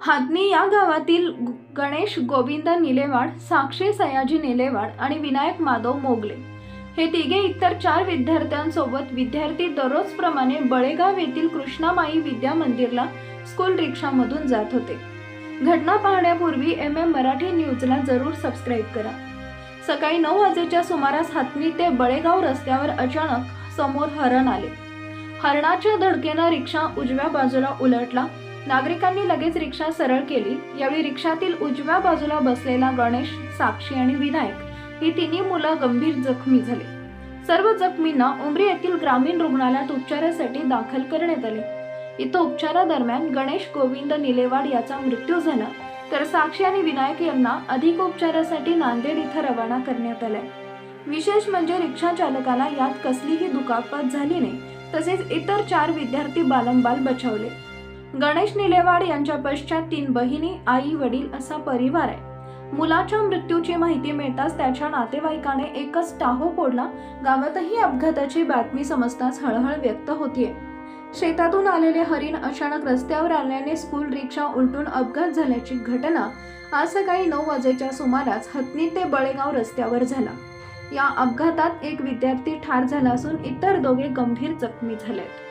हातनी या गावातील गणेश गोविंद निलेवाड, साक्षी सयाजी निलेवाड आणि विनायक माधव मोगले हे तिघे इतर 4 विद्यार्थ्यांसोबत विद्यार्थी दररोजप्रमाणे बळेगाव येथील कृष्णामाई विद्या मंदिरला स्कूल रिक्षामधून जात होते। घटना पाहण्यापूर्वी मराठी न्यूजला जरूर सबस्क्राईब करा। सकाळी 9 वाजेच्या सुमारास हातनी ते बळेगाव रस्त्यावर अचानक समोर हरण आले। हरणाच्या धडकेने रिक्षा उजव्या बाजूला उलटला। नागरिकांनी लगेच रिक्षा सरळ केली। यावेळी रिक्षातील उजव्या बाजूला बसलेला गणेश, साक्षी आणि विनायक ही तिन्ही मुलं गंभीर जखमी झाली। सर्व जखमींना उमरी येथील ग्रामीण रुग्णालयात उपचारासाठी दाखल करण्यात आले। इथं उपचारादरम्यान गणेश गोविंद निलेवाड याचा मृत्यू झाला, तर साक्षी आणि विनायक यांना अधिक उपचारासाठी नांदेड इथं रवाना करण्यात आले। विशेष म्हणजे रिक्षा चालकाला यात कसलीही दुखापत झाली नाही, तसेच इतर 4 विद्यार्थी बालंबाल बचावले। गणेश निलेवाड यांच्या पश्चात 3 बहिणी, आई, वडील असा परिवार आहे। मुलाच्या मृत्यूची माहिती मिळताच त्याच्या नातेवाईकाने एकच टाहो फोडला। गावातही अपघाताची बातमी समजताच हळहळ व्यक्त होतीये। शेतातून आलेले हरिण अचानक रस्त्यावर आल्याने स्कूल रिक्षा उलटून अपघात झाल्याची घटना आज सकाळी 9 वाजेच्या सुमारास हतनी ते बळेगाव रस्त्यावर झाला। या अपघातात एक विद्यार्थी ठार झाला असून इतर दोघे गंभीर जखमी झालेत।